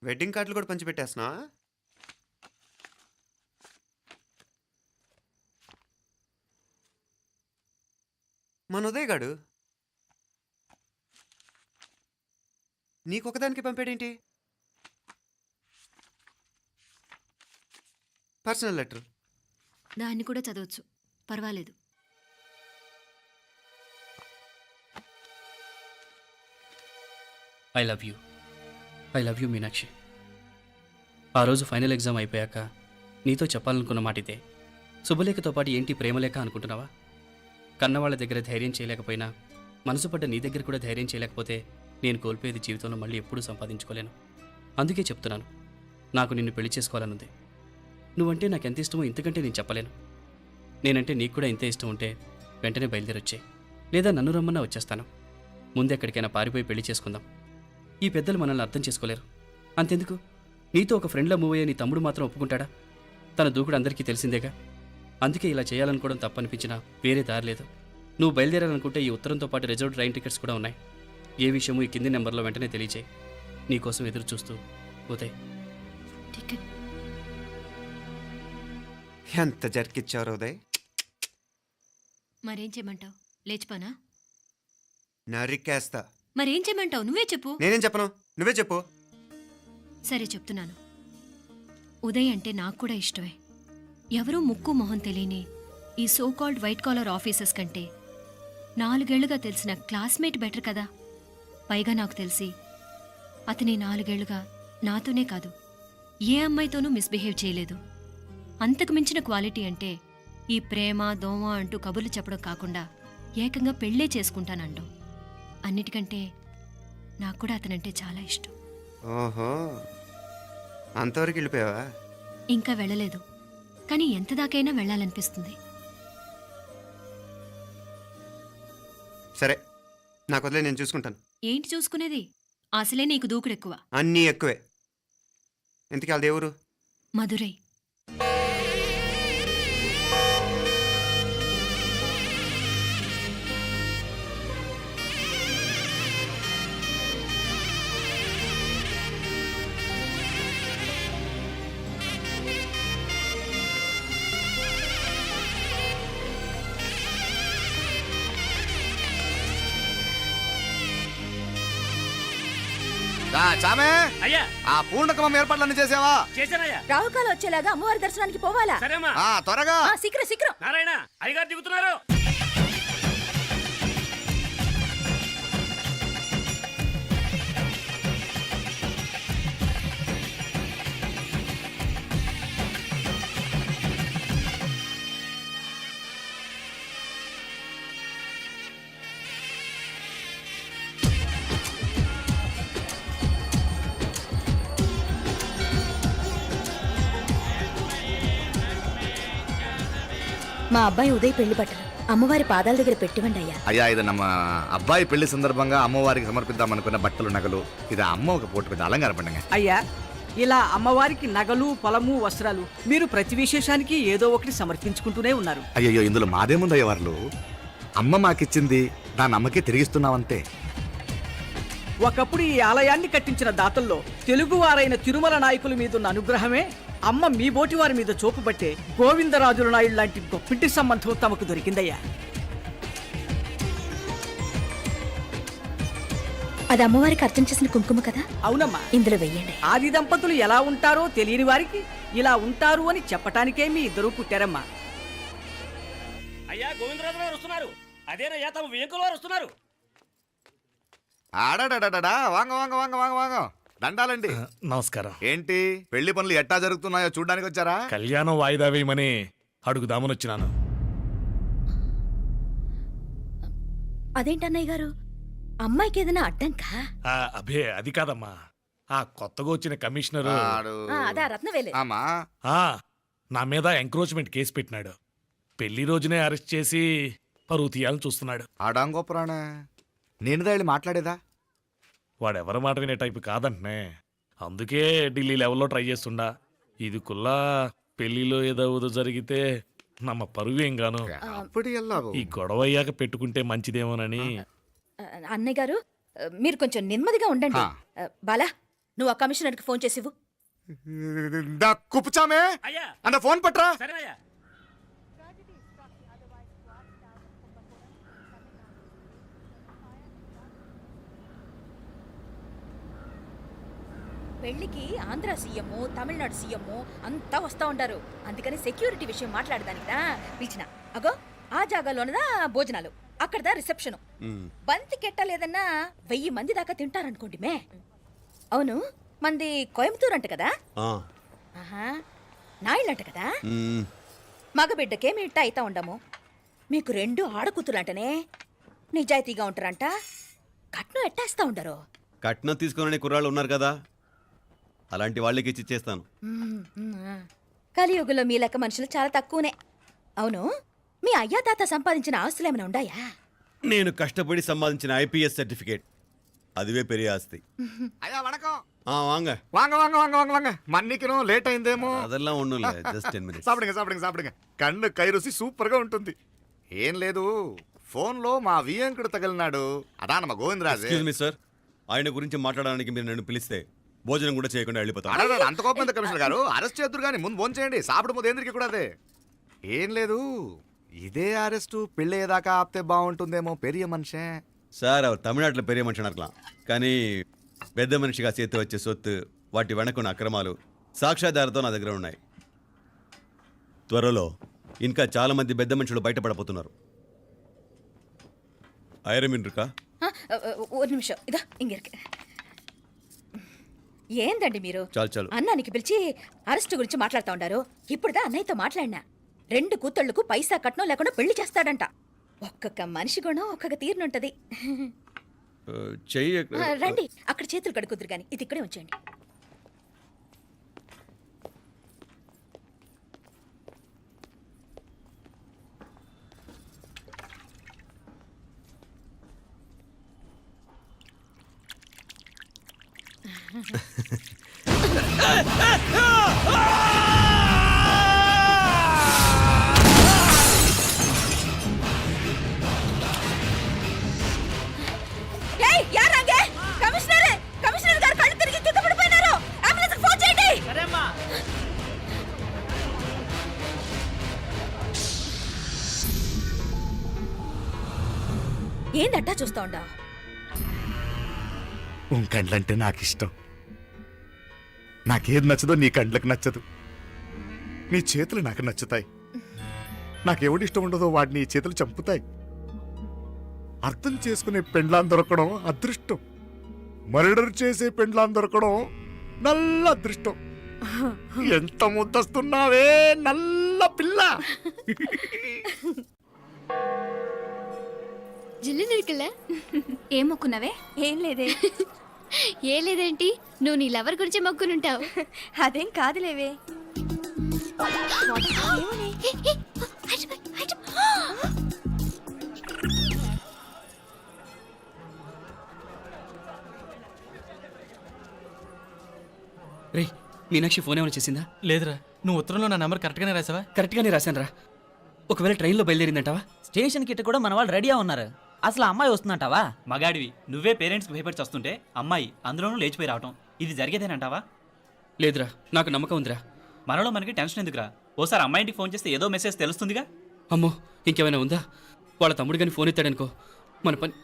Wedding కార్డులు కూడా పంచిపెట్టేస్తున్నా. మన ఉదయ్ గాడు నీకొకదానికి పంపాడేంటి? Personal letter. దాన్ని కూడా చదవచ్చు, పర్వాలేదు. I love you Meenakshi. ఆ రోజు ఫైనల్ ఎగ్జామ్ అయిపోయాక నీతో చెప్పాలనుకున్న మాట ఇదే. శుభలేఖతో పాటు ఏంటి ప్రేమలేఖ అనుకుంటున్నావా? కన్నవాళ్ళ దగ్గర ధైర్యం చేయలేకపోయినా మనసు పడ్డ నీ దగ్గర కూడా ధైర్యం చేయలేకపోతే నేను కోల్పోయేది జీవితంలో మళ్ళీ ఎప్పుడూ సంపాదించుకోలేను. అందుకే చెప్తున్నాను, నాకు నిన్ను పెళ్లి చేసుకోవాలనుంది. నువ్వంటే నాకు ఎంత ఇష్టమో ఇంతకంటే నేను చెప్పలేను. నేనంటే నీకు కూడా ఇంతే ఇష్టం ఉంటే వెంటనే బయలుదేరొచ్చాయి, లేదా నన్ను రమ్మన్నా వచ్చేస్తాను. ముందెక్కడికైనా పారిపోయి పెళ్లి చేసుకుందాం. ఈ పెద్దలు మనల్ని అర్థం చేసుకోలేరు. అంతెందుకు, నీతో ఒక ఫ్రెండ్లా మూవ్ అయ్యే నీ తమ్ముడు మాత్రం ఒప్పుకుంటాడా? తన దూకుడు అందరికీ తెలిసిందేగా. అందుకే ఇలా చేయాలనుకోవడం తప్పనిపించినా వేరే దారి లేదు. నువ్వు బయలుదేరాలనుకుంటే ఈ ఉత్తరంతో పాటు రిజర్వ్ ట్రైన్ టికెట్స్ కూడా ఉన్నాయి. ఏ విషయమూ ఈ కింది నెంబర్లో వెంటనే తెలియచేయి. నీకోసం ఎదురు చూస్తూ ఉదయ్. టికెట్ ఎంత జరికిచ్చారు ఉదయ్. మరేం చేయమంటావు? లేచిపోనా? నరికేస్తా. మరేం చేయమంటావు? నువ్వే చెప్పు. నేనేం చెప్పను, నువ్వే చెప్పు. సరే చెప్తున్నాను. ఉదయ్ అంటే నాకు కూడా ఇష్టమే. ఎవరూ ముక్కు మొహం తెలియని ఈ so called white collar officers కంటే 4 ఏళ్లుగా తెలిసిన క్లాస్మేట్ బెటర్ కదా. పైగా నాకు తెలిసి అతని 4 ఏళ్లుగా నాతోనే కాదు ఏ అమ్మాయితోనూ మిస్బిహేవ్ చేయలేదు. అంతకు మించిన క్వాలిటీ అంటే ఈ ప్రేమ దోమ అంటూ కబుర్లు చెప్పడం కాకుండా ఏకంగా పెళ్ళే చేసుకుంటానంటాం. అన్నిటికంటే నాకు కూడా అతనంటే చాలా ఇష్టం. ఓహో, అంతవరకు వెళ్ళిపోయావా? ఇంకా వెళ్ళలేదు, కానీ ఎంత దాకైనా వెళ్ళాలనిపిస్తుంది. సరే, నాకు వదిలే, నేను చూసుకుంటాను. ఏంటి చూసుకునేది? అసలే నీకు దూకుడెక్కువ. అన్నీ ఎక్కువే. ఇంతకీ వాళ్ళ దేవురు? మధురై. చామే అయ్యా, ఆ పూర్ణకమం ఏర్పాట్లన్నీ చేసావా? చేశానయ్యా. రావుకాలు వచ్చేలాగా అమ్మవారి దర్శనానికి పోవాలా? సరేమ్మా. త్వరగా. శీఘ్రం శీఘ్రం. నారాయణ, అయ్యగారు దిగుతున్నారు. మా అబ్బాయి ఉదయ్ పెళ్లి బట్టలు అమ్మవారి పాదాల దగ్గర పెట్టివండి అయ్యా. అయ్యా, ఇది నమ్మ అబ్బాయి పెళ్లి సందర్భంగా అమ్మవారికి సమర్పిద్దాం అనుకున్న బట్టలు నగలు. ఇది అమ్మ ఒక పూట పెద్ద అలంకార పండుగ. అయ్యా, ఇలా అమ్మవారికి నగలు పొలము వస్త్రాలు మీరు ప్రతి విశేషానికి ఏదో ఒకటి సమర్పించుకుంటూనే ఉన్నారు. అయ్యో, ఇందులో మాదేముందయ్య వాళ్ళు. అమ్మ మాకిచ్చింది దాని అమ్మకే తిరిగిస్తున్నామంతే. ఒకప్పుడు ఈ ఆలయాన్ని కట్టించిన దాతల్లో తెలుగువారైన తిరుమల నాయకుల మీదున్న అనుగ్రహమే అమ్మ మీ బోటి వారి మీద చూపుబట్టే గోవిందరాజుల నాయుడు లాంటి గొప్పింటి సంబంధం తమకు దొరికిందయ్యా. అది అమ్మవారికి అర్చన చేసిన కుంకుమ కదా? అవునమ్మా, ఇందులో వెయ్యండి. ఆది దంపతులు ఎలా ఉంటారో తెలియని వారికి ఇలా ఉంటారు అని చెప్పటానికే మీ ఇద్దరూ పుట్టారమ్మా. అయ్యా, గోవిందరాజు గారు వస్తున్నారు. అదేనయ్యా, తమ వెంకుల వారు వస్తున్నారు. ఆడాడా, వాంగ వాంగ వాంగ వాంగ వాంగ. దండాలండి. నమస్కారం. ఏంటి పెళ్లి పనులు ఎట్టా జరుగుతున్నాయో చూడడానికి వచ్చారా? కళ్యాణం వాయిదా వేయమని అడుగుదామని వచ్చినాను. అదేంటన్నయ్య గారు, అమ్మాయికి ఏదైనా అడ్డంకా? అభే, అది కాదమ్మా. ఆ కొత్తగా వచ్చిన కమిషనర్ అదా రత్నవేలే. ఆమా, నా మీద ఎంక్రోచ్మెంట్ కేసు పెట్టినాడు. పెళ్లి రోజునే అరెస్ట్ చేసి పరువు తీయాలని చూస్తున్నాడు. ఆడాంగోపురాణ నేనుదా వెళ్ళి మాట్లాడేదా? వాడెవరి మాట వినే టైపు కాదంటనే. అందుకే ఢిల్లీ లెవెల్లో ట్రై చేస్తుండా. ఇది కుల్లా పెళ్లిలో ఏదో జరిగితే నమ్మ పరువేం గాను. ఈ గొడవ అయ్యాక పెట్టుకుంటే మంచిదేమోనని. అన్నయ్య గారు, మీరు కొంచెం నెమ్మదిగా ఉండండి. బాలా, నువ్వు ఆ కమిషనర్కి ఫోన్ చేసివు. దా కుప్పుచామే అయ్యా అన్న ఫోన్ పట్రా. సరేనయ్యా. పెళ్లికి ఆంధ్ర సీఎం, తమిళనాడు సీఎం అంతా వస్తా ఉంటారు. అందుకని సెక్యూరిటీ విషయం మాట్లాడదానికిదా పిలిచిన. అగో ఆ జాగాలోనదా భోజనాలు, అక్కడదా రిసెప్షన్. బంతి కెట్టలేదన్నా 1000 మంది దాకా తింటారనుకోండి మే. అవును, మంది కోయంబత్తూర్ అంట కదా? ఆహా, నాయుళ్ళంట కదా? మగబిడ్డకే మీ ఇట్ట అయితా ఉండము. మీకు 2 ఆడకూతులంటనే నిజాయితీగా ఉంటారంట. కట్నం ఎట్టేస్తా ఉండరు. కట్నం తీసుకునే కుర్రాళ్ళు ఉన్నారు కదా, అలాంటి వాళ్ళకి ఇచ్చి చేస్తాను. కలియుగంలో మీ లెక్క మనుషులు చాలా తక్కువనే. అవును, మీ అయ్యా తాత సంపాదించిన ఆస్తులు ఏమైనా ఉండాయా? నేను కష్టపడి సంపాదించిన ఐపీఎస్ సర్టిఫికేట్, అదివే పెరిగే ఆస్తి. అయ్యా వణకం. వాంగ வாங்க வாங்க வாங்க வாங்க வாங்க மன்னிக்கணும் లేట్ అయిందేమో. అదెల్లా ఉండులే, జస్ట్ 10 minutes. సాపిడుங்க సాపిడుங்க సాపిడుங்க కన్ను కై రుచి సూపర్ గా ఉంటుంది. ఏం లేదు, ఫోన్ లో మా వియంకుడు తగిలినాడు, అదా నమ్మ గోవిందరాజు. ఎక్స్క్యూజ్ మీ సార్, ఆయన గురించి మాట్లాడడానికి మీరు నన్ను పిలిస్తే భోజనం కూడా చేయకుండా వెళ్ళిపోతాను. అడగడు, అంత కోపం ఎంత కమిషనర్ గారు? అరెస్ట్ చేద్దరు కానీ ముందు ఫోన్ చేయండి, సాపిడు ముందు ఎందుకు కూడా అదే. ఏం లేదు, ఇదే అరెస్టు పెళ్ళేదాకా ఆపితే బాగుంటుందేమో. పెరియ మనిషే సార్, அவர் తమిళనాడులో పెరిగే మనిషి అనర్కలాం, కానీ పెద్ద మనిషిగా చేతి వచ్చే సొత్తు, వాటి వెనకున్న అక్రమాలు సాక్ష్యాధారతో నా దగ్గర ఉన్నాయి. త్వరలో ఇంకా చాలా మంది పెద్ద మనుషులు బయటపడబోతున్నారు. ఐరమిన్ రుకా ఒక నిమిషం, ఇదా ఇంగిరికి. ఏందండి మీరు? చాలు చాలు. అన్నానికి పిలిచి అరెస్ట్ గురించి మాట్లాడుతూ ఉండారు. ఇప్పుడుదా అన్నయ్యతో మాట్లాడినా. 2 కూతుళ్లకు పైసా కట్నం లేకుండా పెళ్లి చేస్తాడంట. ఒక్కొక్క మనిషి గుణం ఒక్కొక్క తీరునుంటది. చెయ్యి రండి, అక్కడ చేతులు కడుకుదురు గాని ఇది ఇక్కడే ఉంచండి. ఏయ్, యారాంగే? కమిషనర్ గారు కళ్ళు తిరిగి కింద పడిపోయినారు. అంబులెన్స్ ఫోన్ చేయండి. సరేమ్మా. ఏందట్టా చూస్తా ఉండా? కండ్లంటే నాకు ఇష్టం. నాకేది నచ్చదో నీ కండ్లకు నచ్చదు, నీ చేతులు నాకు నచ్చుతాయి. నాకెవడి ఇష్టం ఉండదో వాడిని నీ చేతులు చంపుతాయి. అర్థం చేసుకునే పెండ్లాం దొరకడం అదృష్టం, మర్డర్ చేసే పెండ్లాం దొరకడం నల్ల అదృష్టం. ఎంత ముద్దస్తున్నావే నల్ల పిల్ల. జిల్లు నిరికలే ఏం మొక్కున్నావే? ఏం లేదే. ఏ లేదేంటి, నువ్వు నీ లవర్ గురించి మొక్కునుంటావు. అదేం కాదులేవే. రే, మీనాక్షి ఫోన్ ఏమైనా చేసిందా? లేదురా, నువ్వు ఉత్తరంలో నా నెంబర్ కరెక్ట్గానే రాసావా? కరెక్ట్గానే రాశాను రా. ఒకవేళ ట్రైన్లో బయలుదేరిందంటావా? స్టేషన్ కిட்ட కూడా మన వాళ్ళు రెడీగా ఉన్నారు. అసలు అమ్మాయి వస్తుందంటావా? మగాడివి నువ్వే పేరెంట్స్కి భయపడి వస్తుంటే అమ్మాయి అందులోనూ లేచిపోయి రావటం ఇది జరిగేదేనంటావా? లేదురా, నాకు నమ్మకం ఉందిరా. మనలో మనకి టెన్షన్ ఎందుకురా? ఓసారి అమ్మాయి ఇంటికి ఫోన్ చేస్తే ఏదో మెసేజ్ తెలుస్తుందిగా. అమ్మో, ఇంకేమైనా ఉందా? వాళ్ళ తమ్ముడు కానీ ఫోన్ ఎత్తాడనుకో, మన పని.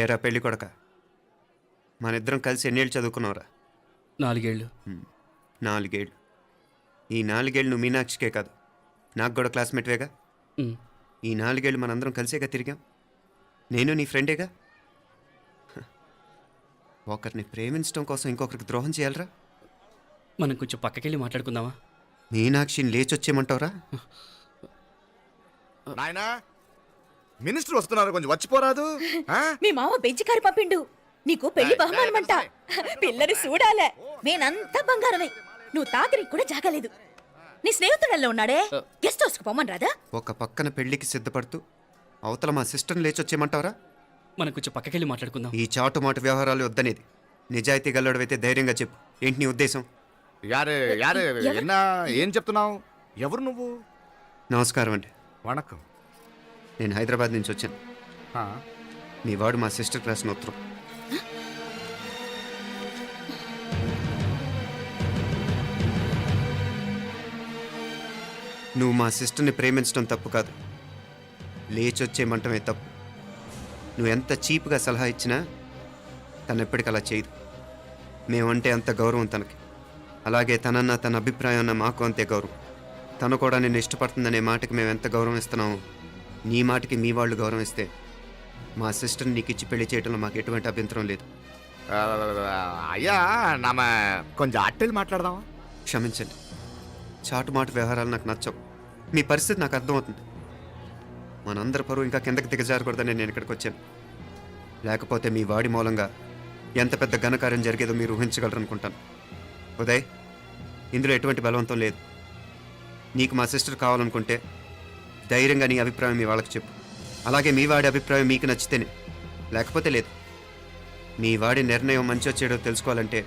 ఏరా పెళ్ళి కొడక, మన ఇద్దరం కలిసి ఎన్నేళ్ళు చదువుకున్నావురా? 4 ఏళ్ళు. 4 ఏళ్ళు. ఈ 4 ఏళ్ళు నువ్వు మీనాక్షికే కాదు, నాకు కూడా క్లాస్మేట్వేగా. ఉమ్. ఈ 4 ఏళ్ళు మనందరం కలిసేగా తిరిగాం. నేను నీ ఫ్రెండేగా. ఒకరిని ప్రేమించడం కోసం ఇంకొకరికి ద్రోహం చేయాలరా? మనం కొంచెం పక్కకెళ్ళి మాట్లాడుకుందామా? మీనాక్షిని లేచొచ్చేయమంటావురా? నాయనా, మినిస్టర్ వస్తున్నారు, కొంచెం వచ్చిపోరాదు. మీ మామ బెంచి కారు పంపిండు. నీకు పెళ్లి బహుమానమంట. పిల్లని చూడాలే. నేనంతా బంగారమే. నువ్వు తాకరికి కూడా జాగలేదు. నీ స్నేహితుడల్లో ఉన్నాడే, గెస్ట్ హౌస్కి పొమ్మని రాదా? ఒక పక్కన పెళ్లికి సిద్ధపడుతూ అవతల మా సిస్టర్ని లేచొచ్చేయమంటావురా? మనం కొంచెం పక్కకెళ్ళి మాట్లాడుకుందాం. ఈ చాటుమాటు వ్యవహారాలు వద్దనేది. నిజాయితీ గల్లడవైతే ధైర్యంగా చెప్పు, ఏంటి నీ ఉద్దేశం? యారే యారే ఎన్నా ఏం చెప్తున్నావు? ఎవరు నువ్వు? నమస్కారం అండి. వణకం. నేను హైదరాబాద్ నుంచి వచ్చాను. ఆ, మీ వాడు మా సిస్టర్ రాసిన ఉత్తరం. నువ్వు మా సిస్టర్ని ప్రేమించడం తప్పు కాదు, లేచొచ్చేయమంటమే తప్పు. నువ్వు ఎంత చీప్గా సలహా ఇచ్చినా తను ఎప్పటికీ అలా చేయదు. మేమంటే అంత గౌరవం తనకి, అలాగే తనన్న తన అభిప్రాయం అన్న మాకు అంతే గౌరవం. తను కూడా నిన్ను ఇష్టపడుతుందనే మాటకి మేము ఎంత గౌరవం ఇస్తున్నామో నీ మాటకి మీ వాళ్ళు గౌరవం ఇస్తే మా సిస్టర్ని నీకు ఇచ్చి పెళ్లి చేయడంలో మాకు ఎటువంటి అభ్యంతరం లేదు. ఆ, అయ్యా నామ కొంచెం అట్టెలు మాట్లాడదామా? క్షమించండి, చాటుమాటు వ్యవహారాలు నాకు నచ్చవు. మీ పరిస్థితి నాకు అర్థమవుతుంది. మనందరి పరువు ఇంకా కిందకి దిగజారకూడదని నేను ఇక్కడికి వచ్చాను. లేకపోతే మీ వాడి మూలంగా ఎంత పెద్ద ఘనకార్యం జరిగేదో మీరు ఊహించగలరు అనుకుంటాను. ఉదయ్, ఇందులో ఎటువంటి బలవంతం లేదు. నీకు మా సిస్టర్ కావాలనుకుంటే ధైర్యంగా నీ అభిప్రాయం మీ వాళ్ళకి చెప్పు. అలాగే మీ వాడి అభిప్రాయం మీకు నచ్చితేనే, లేకపోతే లేదు. మీ వాడి నిర్ణయం మంచి వచ్చేయడో తెలుసుకోవాలంటే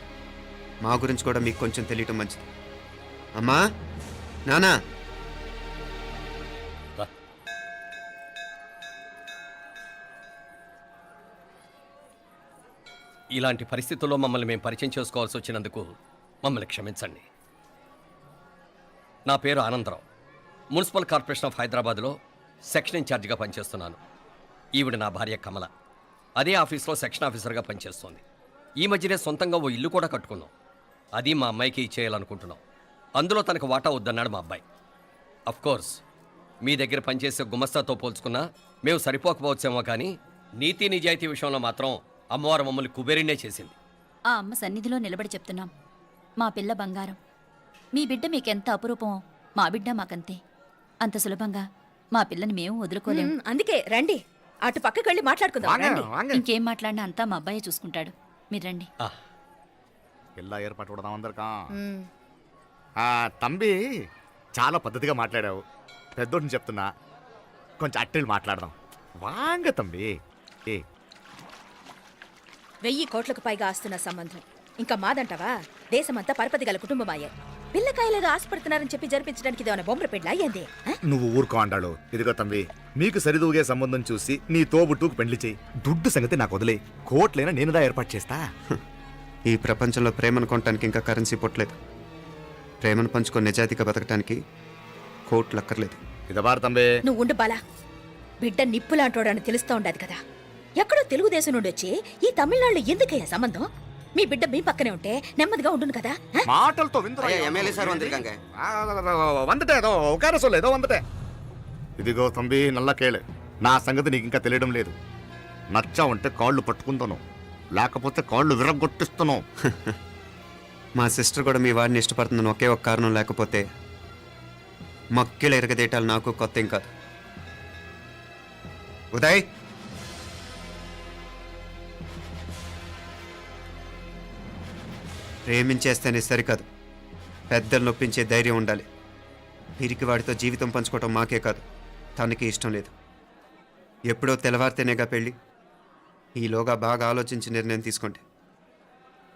మా గురించి కూడా మీకు కొంచెం తెలియటం మంచిది. అమ్మా, నానా, ఇలాంటి పరిస్థితుల్లో మమ్మల్ని మేము పరిచయం చేసుకోవాల్సి వచ్చినందుకు మమ్మల్ని క్షమించండి. నా పేరు ఆనందరావు. మున్సిపల్ కార్పొరేషన్ ఆఫ్ హైదరాబాద్లో సెక్షన్ ఇన్ఛార్జిగా పనిచేస్తున్నాను. ఈవిడ నా భార్య కమల. అదే ఆఫీస్లో సెక్షన్ ఆఫీసర్గా పనిచేస్తోంది. ఈ మధ్యనే సొంతంగా ఓ ఇల్లు కూడా కట్టుకున్నాం. అది మా అమ్మాయికి ఇచ్చేయాలనుకుంటున్నాం. అందులో తనకు వాటా వద్దన్నాడు మా అబ్బాయి. కోర్స్ మీ దగ్గర పనిచేసే గుమస్తాతో పోల్చుకున్నా మేము సరిపోకపోవచ్చేమో, కానీ నీతి నిజాయితీ విషయంలో మాత్రం అమ్మవారు మమ్మల్ని కుబేరినే చేసింది. ఆ అమ్మ సన్నిధిలో నిలబడి చెప్తున్నాం, మా పిల్ల బంగారం. మీ బిడ్డ మీకెంత అపురూపమో మా బిడ్డ మాకంతే. అంత సులభంగా మా పిల్లని మేము వదులుకోలేము. అందుకే రండి, అటు పక్కకి వెళ్ళి మాట్లాడుకుందాం. ఇంకేం మాట్లాడినా అంతా మా అబ్బాయి చూసుకుంటాడు. మీరు రండి. ఎలా ఏర్పాటు కొడదాం అందరికా. తంబి చాలా పద్ధతిగా మాట్లాడావు. పెద్దోడిని చెప్తున్నా, కొంచెం అట్టెలు మాట్లాడదాం. వాంగ తంబి. 1000 కోట్లకు పైగా ఆస్తున్న సంబంధం ఇంకా మాదంటావా? దేశమంతా పరపతి గల కుటుంబమాయే. పిల్లకాయలేదో ఆశపడుతున్నారని చెప్పి జరిపించడానికి ఇదేమైనా బొమ్మర పెళ్ళి అయ్యింది? నువ్వు ఊరుకో అంటాడు. ఇదిగో తంబి, మీకు సరిదూగే సంబంధం చూసి నీ తోబుట్టుకు పెళ్లి చేయి. దుడ్డు సంగతి నాకు వదిలే. కోట్లైనా నేనుదా ఏర్పాటు చేస్తా. ఈ ప్రపంచంలో ప్రేమను కొనడానికి ఇంకా కరెన్సీ పుట్టలేదు. ప్రేమను పంచుకొని నిజాయితీగా బతకడానికి కోట్లు అక్కర్లేదు. ఇదబారు తంబే. నువ్వు ఉండు బాలా. బిడ్డ నిప్పులాంటోడని తెలుస్తూ ఉండదు కదా. ఎక్కడో తెలుగుదేశం నుండి వచ్చి ఈ తమిళనాడులో ఎందుకయ్యా సంబంధం? మీ బిడ్డ మీ పక్కనే ఉంటే నెమ్మదిగా ఉండును కదా. మాటలతో ఇదిగో తంబి, నల్ల కేళే. నా సంగతి నీకు ఇంకా తెలియడం లేదు. నచ్చా ఉంటే కాళ్ళు పట్టుకుంటాను, లేకపోతే కాళ్ళు విరగొట్టిస్తాను. మా సిస్టర్ కూడా మీ వాడిని ఇష్టపడుతుందని ఒకే ఒక కారణం లేకపోతే మక్కిళ్ళ ఎరగదేయటాలు నాకు కొత్త ఏం కాదు. ఉదయ్, ప్రేమించేస్తేనే సరికాదు, పెద్దలు నొప్పించే ధైర్యం ఉండాలి. వీరికి వాడితో జీవితం పంచుకోవటం మాకే కాదు, తనకి ఇష్టం లేదు. ఎప్పుడో తెల్లవారితేనేగా పెళ్ళి. ఈలోగా బాగా ఆలోచించి నిర్ణయం తీసుకోండి.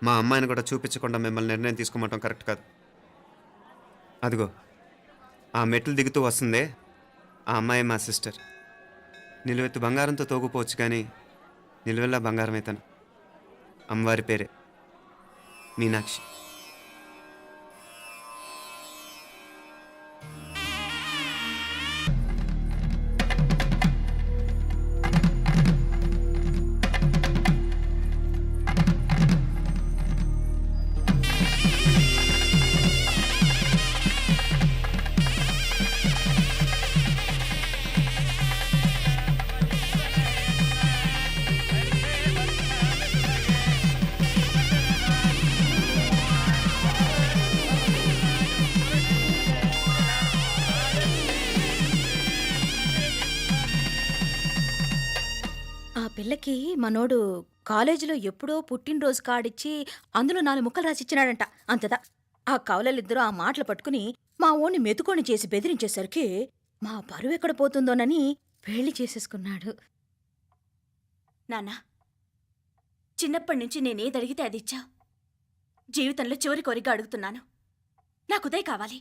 మా అమ్మాయిని కూడా చూపించకుండా మిమ్మల్ని నిర్ణయం తీసుకోమంటాం కరెక్ట్ కాదు. అదిగో ఆ మెట్లు దిగుతూ వస్తుందే, ఆ అమ్మాయి మా సిస్టర్. నిలువెత్తు బంగారంతో తోగుపోవచ్చు, కానీ నిలువెల్లా బంగారమే తను. అమ్మవారి పేరే మీనాక్షి. పిల్లకి మనోడు కాలేజీలో ఎప్పుడో పుట్టినరోజు కార్డిచ్చి అందులో 4 ముక్కలు రాసిచ్చినాడంట. అంతదా ఆ కవలలిద్దరూ ఆ మాటలు పట్టుకుని మా ఓణ్ణి మెతుకొని చేసి బెదిరించేసరికి మా పరువు ఎక్కడ పోతుందోనని పెళ్లి చేసేసుకున్నాడు. నాన్నా, చిన్నప్పటి నుంచి నేనేదడిగితే అది ఇచ్చావు. జీవితంలో చివరి కోరిక అడుగుతున్నాను. నాకు ఉదయ్ కావాలి.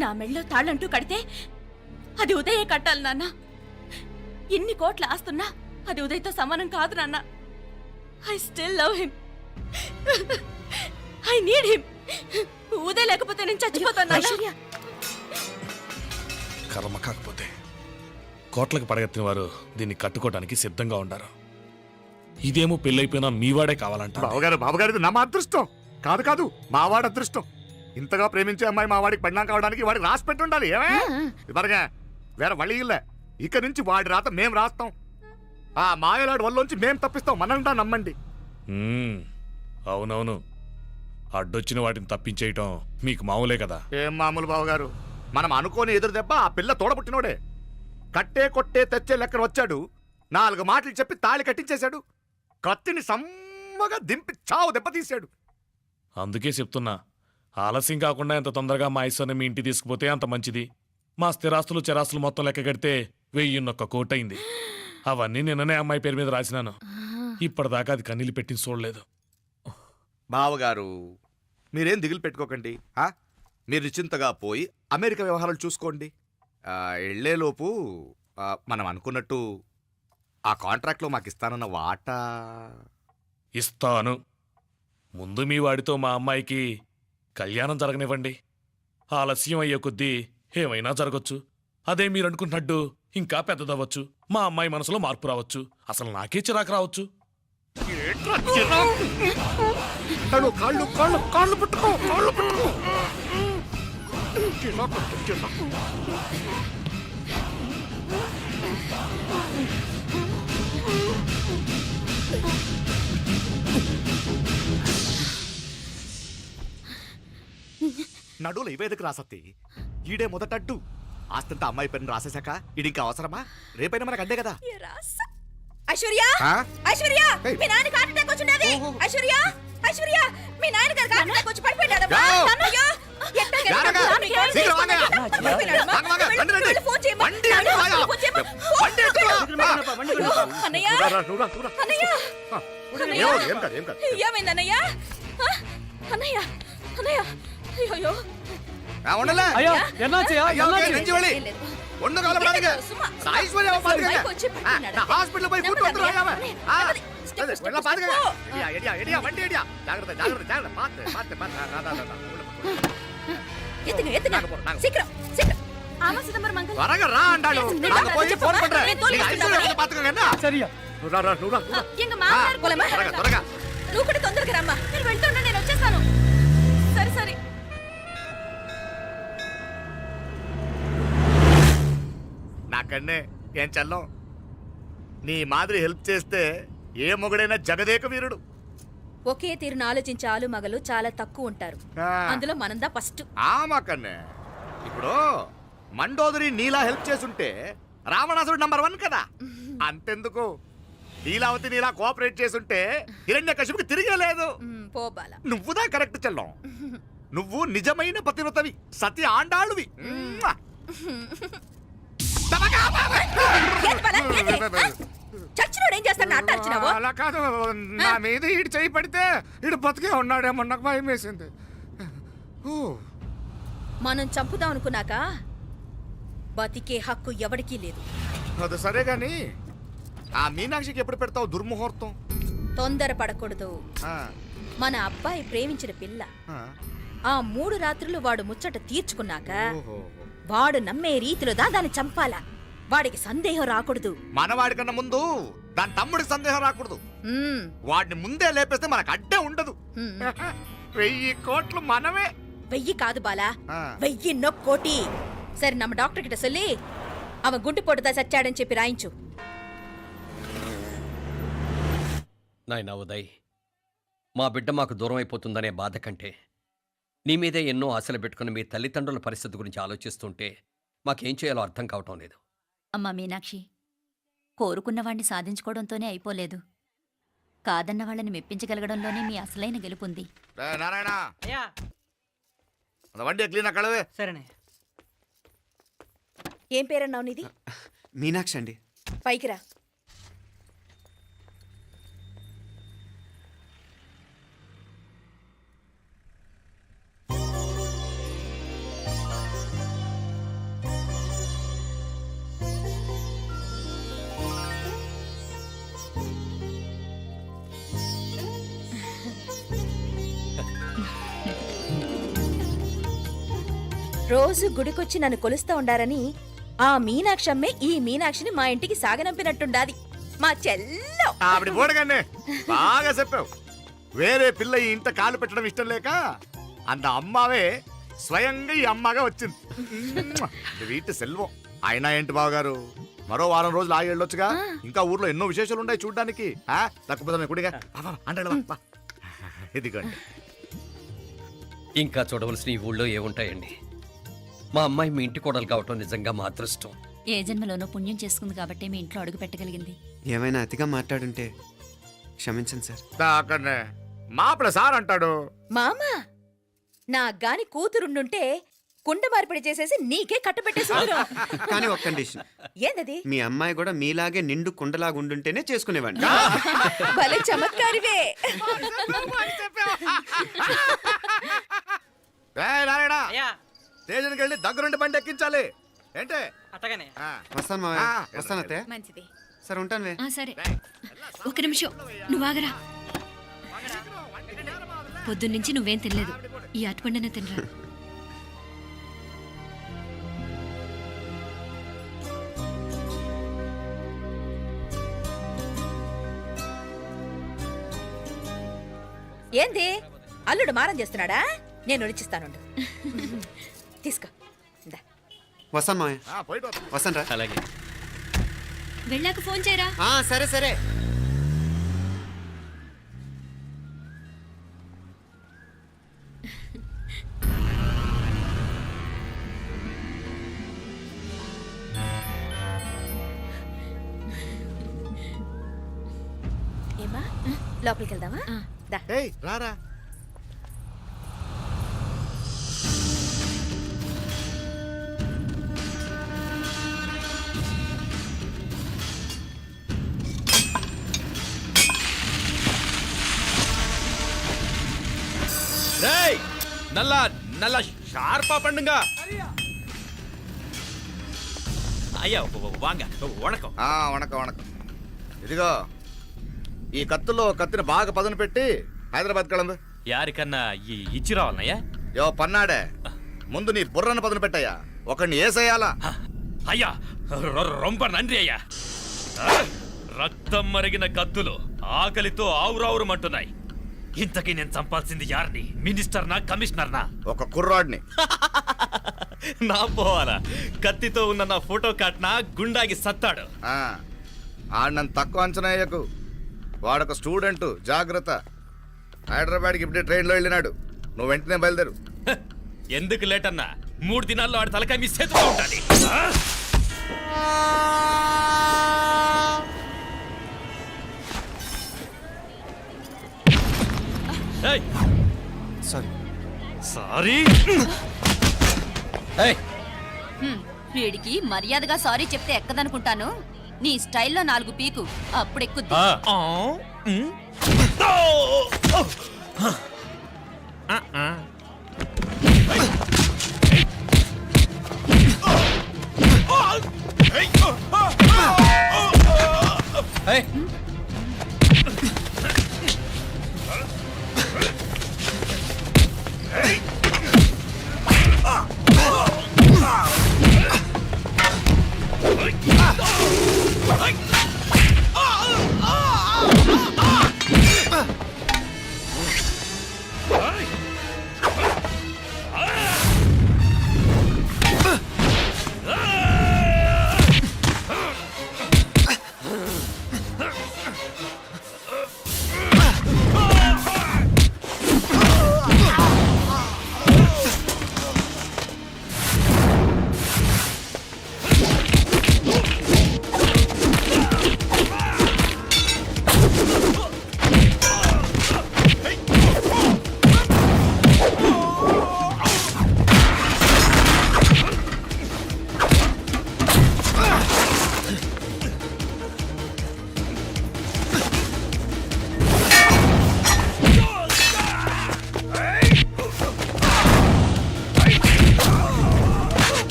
నా మెళ్ళో తాళ్ళంటూ కడితే అది ఉదయే కట్టాలి నాన్న. ఇన్ని కోట్ల ఆస్తున్నా అది ఉదయ్తో సమానం కాదు నాన్న. I still love him. I need him. Uday లేకపోతే నేను చచ్చిపోతాను నాన్న. కర్మ కాకపోతే కోట్లకు పడగెత్తిన వారు దీన్ని కట్టుకోవడానికి సిద్ధంగా ఉండారు. ఇదేమో పెళ్ళైపోయినా మీవాడే కావాలంట. బావగారు ఇది నా మా అదృష్టం కాదు కాదు మావాడి అదృష్టం. ఇంతగా ప్రేమించే అమ్మాయి మా వాడికి పెళ్ళాం కావడానికి వాడికి రాసి పెట్టి ఉండాలి. ఏమే ఇవరగా వేరే వళ్ళి ఇల్లే. ఇక నుంచి వాడి రాత మేం రాస్తాం. ఆ మాయలాడి వల్లోంచి మేం తప్పిస్తాం. మనల్ని నమ్మండి. అవునవును, అడ్డొచ్చిన వాటిని తప్పించేయటం మీకు మామూలే కదా. ఏం మామూలు బావగారు, మనం అనుకోని ఎదురు దెబ్బ ఆ పిల్ల తోడబుట్టినోడే. కట్టే కొట్టే తెచ్చే లెక్కన వచ్చాడు. 4 మాటలు చెప్పి తాళి కట్టించేశాడు. కత్తిని సమ్మగా దింపి చావు దెబ్బతీశాడు. అందుకే చెప్తున్నా, ఆలస్యం కాకుండా ఎంత తొందరగా మా ఐశ్వర్ని మీ ఇంటికి తీసుకుపోతే అంత మంచిది. మా స్థిరాస్తులు చిరాస్తులు మొత్తం లెక్క కడితే 1001 కోటయింది. అవన్నీ నిన్ననే అమ్మాయి పేరు మీద రాసినాను. ఇప్పటిదాకా అది కన్నీళ్ళు పెట్టింది చూడలేదు. బావగారు మీరేం దిగులు పెట్టుకోకండి. మీరు నిశ్చింతగా పోయి అమెరికా వ్యవహారాలు చూసుకోండి. వెళ్లేలోపు మనం అనుకున్నట్టు ఆ కాంట్రాక్ట్లో మాకు ఇస్తానన్న వాటా ఇస్తాను. ముందు మీ వాడితో మా అమ్మాయికి కళ్యాణం జరగనివ్వండి. ఆలస్యం అయ్యే కొద్దీ ఏమైనా జరగచ్చు. అదే మీరు అనుకుంటున్నట్టు ఇంకా పెద్దదవ్వచ్చు. మా అమ్మాయి మనసులో మార్పు రావచ్చు. అసలు నాకే చిరాకు రావచ్చు. కాళ్ళు పట్టుకో. నడువులు ఇవేదకు రాసత్తి. ఈడే మొదటడ్డు. ఆస్తంతా అమ్మాయి పేరుని రాసేశాక ఈడింకా అవసరమా? రేపైనా మనకు అడ్డే కదా. ఐశ్వర్య ఐశ్వర్య మీ నాన్న హార్ట్ అటాక్ వచ్చినది. ఐశ్వర్య ఐశ్వర్య మీ నాన్న గారికి హార్ట్ అటాక్ వచ్చి పడిపోయాడు. అయ్యో ఏమైందన్నయ్య? అన్నయ్య అన్నయ్య అయ్యో ஐயா என்னாச்சு நெஞ்சுவலி ஒண்ணு கவலைப்படாதீங்க. ஐஸ்வர்யா ஹாஸ்பிடல் போய் கூட்டி வந்துறாங்க. எல்லாம் பாத்துங்க. எடியா வண்டி எடியா. ஜாகிரதை பாத்து. எத்துங்க சீக்கிரம் சீக்கிரம். ஆமா சிதம்பரம் மங்கல் வரங்க ரா ஆண்டாளோ. நான் போய் ஃபோன் பண்றேன். நீங்க ஐஸ்வர்யா பாத்துக்கங்க. என்ன சரியா எங்க மாமனார் போலமா வரங்க. నువ్వు కూడా తొందరగా రమ్మా. నేను వెళ్తున్నా, నేను వచ్చేస్తాను. సరే సరే. నాకన్నే ఏం చల్లం. నీ మాదిరి హెల్ప్ చేస్తే ఏ మొగుడైనా జగదేక వీరుడు. ఒకే తీరును ఆలోచించే ఆలు మగలు చాలా తక్కువ ఉంటారు. అందులో మనందా ఫస్ట్. మాకన్నే ఇప్పుడు మండోదరి నీలా హెల్ప్ చేసుంటే రావణాసుడు నంబర్ 1 కదా. అంతెందుకు లీలావతి నీలా కోఆపరేట్ చేసుంటే హిరణ్యకశిపుకి తిరిగే లేదు. పోబాలా నువ్వుదా కరెక్ట్ చెల్లం. నువ్వు నిజమైన పతివ్రతవి, సతి ఆండాళ్ళువి. చచ్చినోడు ఏం చేస్తాడు? అట్టార్చినావు. అలా కాదు, నా మీద ఈడు చేయి పడితే ఈడు బతికే ఉన్నాడేమో నాకు భయం వేసింది. మనం చంపుదాం అనుకున్నాక బతికే హక్కు ఎవరికీ లేదు. అది సరే గాని ఆ మీనాక్షికి ఎప్పుడు పెడతావు దుర్ముహూర్తం? తొందరపడకూడదు. మన అబ్బాయి ప్రేమించిన పిల్ల ఆ 3 రాత్రులు వాడు ముచ్చట తీర్చుకున్నాక వాడు నమ్మే రీతిలో దాన్ని చంపాలా. వాడికి సందేహం రాకూడదు. మనవాడి కన్నా ముందు దాని తమ్ముడికి సందేహం రాకూడదు. వాడిని ముందే లేపేస్తే మనకు అడ్డే ఉండదు. 1000 కోట్లు మనమే. 1000 కాదు బాలా, 1000 కోటి. సరే நம்ம డాక్టర్ கிட்ட சொல்லி அவன் గుండు పోటుదా చచ్చాడని చెప్పి రాయించు. నాయనా ఉదయ్, మా బిడ్డ మాకు దూరం అయిపోతుందనే బాధ కంటే నీ మీదే ఎన్నో ఆశలు పెట్టుకుని మీ తల్లిదండ్రుల పరిస్థితి గురించి ఆలోచిస్తుంటే మాకేం చేయాలో అర్థం కావటం లేదు. అమ్మా మీనాక్షి, కోరుకున్నవాణ్ణి సాధించుకోవడంతోనే అయిపోలేదు. కాదన్న వాళ్ళని మెప్పించగలగడంలోనే మీ అసలైన గెలుపుంది. నారాయణ వండి క్లీన్ అక్కడవే. సరేనే. ఏం పేరన్నావు నీది? మీనాక్షి అండి. పైకి రా. రోజు గుడికొచ్చి నన్ను కొలుస్తా ఉండారని ఆ మీనాక్షమ్మే ఈ మీనాక్షిని మా ఇంటికి సాగనంపినట్టుండాది మా చెల్లో. ఆవిడ పోడగానే బాగా చెప్పావు. వేరే పిల్ల ఈ ఇంట కాలు పెట్టడం ఇష్టం లేక అంత అమ్మావే స్వయంగా ఈ అమ్మగా వచ్చింది. వీటి సెల్వం. అయినా ఏంటి బావగారు, మరో వారం రోజులు ఆగి వెళ్ళొచ్చుగా. ఇంకా ఊర్లో ఎన్నో విశేషాలు ఉన్నాయి చూడ్డానికి. తక్కువ కుడిగా అంటే ఇదిగోండి. ఇంకా చూడవలసిన ఈ ఊళ్ళో ఏముంటాయండి? మా అమ్మాయి మీ ఇంటి కోడలు కావటం నిజంగా మా అదృష్టం. ఏ జన్మలోనో పుణ్యం చేసుకుంది కాబట్టి మీ ఇంట్లో అడుగు పెట్టగలిగింది. ఏమైనా అతిగా మాట్లాడుంటే క్షమించండి సార్. అక్కడనే మాపల సార్ అంటాడు. మామ నా గాని కూతురుండుంటే కుండ మార్పిడి చేసేసి నీకే కట్టబెట్టేసి కానీ ఒక కండిషన్. ఏందది? మీ అమ్మాయి కూడా మీలాగే నిండు కుండలాగా ఉండుంటేనే చేసుకునేవాడిని. భలే చమత్కారివే. స్టేషన్కి వెళ్ళి దగ్గరుండి బండి ఎక్కించాలి. ఏంటే అట్టగానే వస్తాను మావయ్య. వస్తాను అత్తయ్య. మంచిది. సరే ఉంటాను. ఆ, సరే ఒక నిమిషం నువ్వు ఆగరా. పొద్దున్నుంచి నువ్వేం తినలేదు. ఈ అటుపండనే తినరా. ఏంది అల్లుడు మారం చేస్తున్నాడా? నేను రుచిస్తానుండు. తీసుకో. ఇందా. వస్తాను మావయ్య. వస్తాను రా. అలాగే. వెళ్ళాక ఫోన్ చేయరా. సరే సరే. ఏమా లోపలికి వెళ్దామా? దా. ఏయ్ రారా. నల్ల షార్పా పండుగ. అయ్యా వాంగ వణకం. వణకం వణకం. ఇదిగో ఈ కత్తుల్లో కత్తిని బాగా పదును పెట్టి హైదరాబాద్ కళందు. యారికన్నా ఇచ్చి రావాలన్నయ్యా? యో పన్నాడే, ముందు నీ బుర్రను పదును పెట్టయ్యా. ఒకడిని ఏసేయాలా? అయ్యా రొంప నంది అయ్యా. రక్తం మరిగిన కత్తులు ఆకలితో ఆవురావురమంటున్నాయి. ఇంతకీ నేను చంపాల్సింది యారిని? మినిస్టర్నా కమిషనర్నా? ఒక కుర్రాడిని. నా పోవాలా? కత్తితో ఉన్న నా ఫోటో కాట్నా గుండాకి సత్తాడు. ఆడినంత తక్కువ అంచనా వేయకు. వాడొక స్టూడెంట్, జాగ్రత్త. హైదరాబాద్కి ఇప్పుడే ట్రైన్లో వెళ్ళినాడు. నువ్వు వెంటనే బయలుదేరు. ఎందుకు లేట్ అన్నా? 3 దినాల్లో ఆడి తలకాయ మీ చేతిలో ఉండాలి. సారీ. సారీ. వీడికి మర్యాదగా సారీ చెప్తే ఎక్కదనుకుంటాను. నీ స్టైల్లో 4 పీకు, అప్పుడు ఎక్కుద్ది.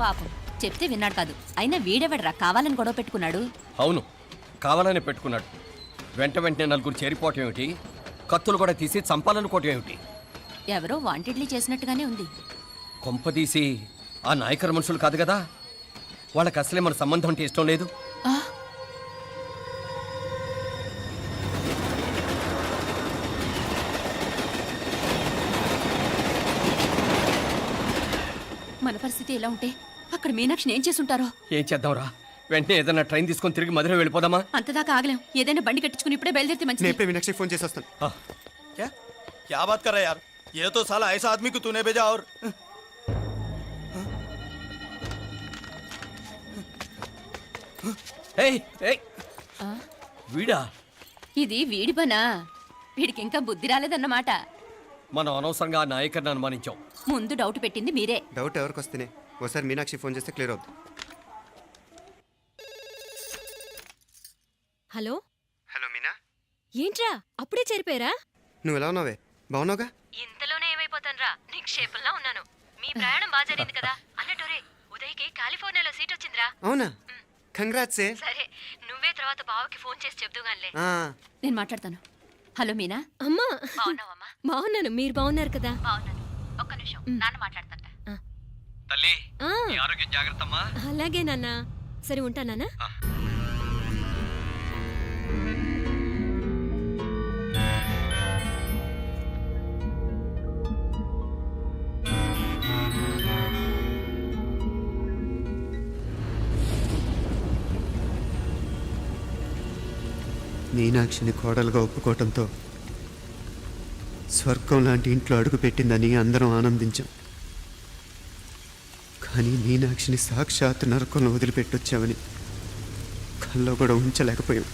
పాపం చెప్తే విన్నాడు కాదు. అయినా వీడెవడరా కావాలని గొడవ పెట్టుకున్నాడు? అవును, కావాలనే పెట్టుకున్నాడు. వెంటనే నలుగురు చేరిపోవటం ఏమిటి, కత్తులు కూడా తీసి చంపాలనుకోవటం ఏమిటి? ఎవరో వాంటెడ్లీ చేసినట్టుగానే ఉంది. కొంపదీసి ఆ నాయకర్ మనుషులు కాదు కదా? వాళ్ళకి అసలే మన సంబంధం అంటే ఇష్టం లేదు. ఆ, మన పరిస్థితి ఎలా ఉంటే అక్కడ మీనాక్షిని ఏం చేసుంటారో. ఏం చేద్దాంరా? వెంటనే ఏదైనా ట్రైన్ తీసుకొని తిరిగి మధుర వెళ్ళిపోదామా? అంతదాకా ఆగలేం. ఏదైనా బండి కట్టించుకుని ఇప్పుడే బయలుదేరితే నేను మంచిది. ఎప్పుడే మీనాక్షి ఫోన్ చేసి వస్తాను. क्या बात कर रहा है यार? ये तो साला ऐसा आदमी को तूने भेजा और ఏయ్, ఏయ్, ఆ, వీడా? ఇది వీడి పనా? వీడికి ఇంకా బుద్ధి రాలేదన్నమాట. మనం అనవసరంగా ఆ నాయకర్ని అనుమానించాం. ముందు డౌట్ పెట్టింది మీరే. డౌట్ ఎవరికి వస్తేనే ఒకసారి మీనాక్షి ఫోన్ చేస్తే క్లియర్ అవుతుంది. హలో హలో మీనా, ఏంట్రా అప్పుడే చేరిపోయారా? నువ్వు ఎలా ఉన్నావే? బాగున్నావుగా? ఇంతలోనే ఏమైపోతానరా, నిక్షేపంలా ఉన్నాను. మీ ప్రయాణం బాగా జరిగింది కదా? అన్నట్టురే ఉదయ్కి కాలిఫోర్నియాలో సీట్ వచ్చిందిరా. అవునా? కంగ్రాట్స్. సరే నువ్వే తర్వాత బావకి ఫోన్ చేసి చెప్దుగానిలే. నేను మాట్లాడతాను. హలో మీనా. అమ్మా బాగున్నావమ్మా? బాగున్నాను, మీరు బాగున్నారు కదా? బాగున్నాను. ఒక్క నిమిషం, నాన్న మాట్లాడతాట. తల్లి, ఆ, నీ ఆరోగ్యం జాగ్రత్తమ్మా. అలాగే నాన్న. సరే ఉంటానా? మీనాక్షిని కోడలుగా ఒప్పుకోవటంతో స్వర్గం లాంటి ఇంట్లో అడుగు పెట్టిందని అందరం ఆనందించాం. కానీ మీనాక్షిని సాక్షాత్ నరకంలో వదిలిపెట్టొచ్చామని కల్లో కూడా ఉంచలేకపోయాం.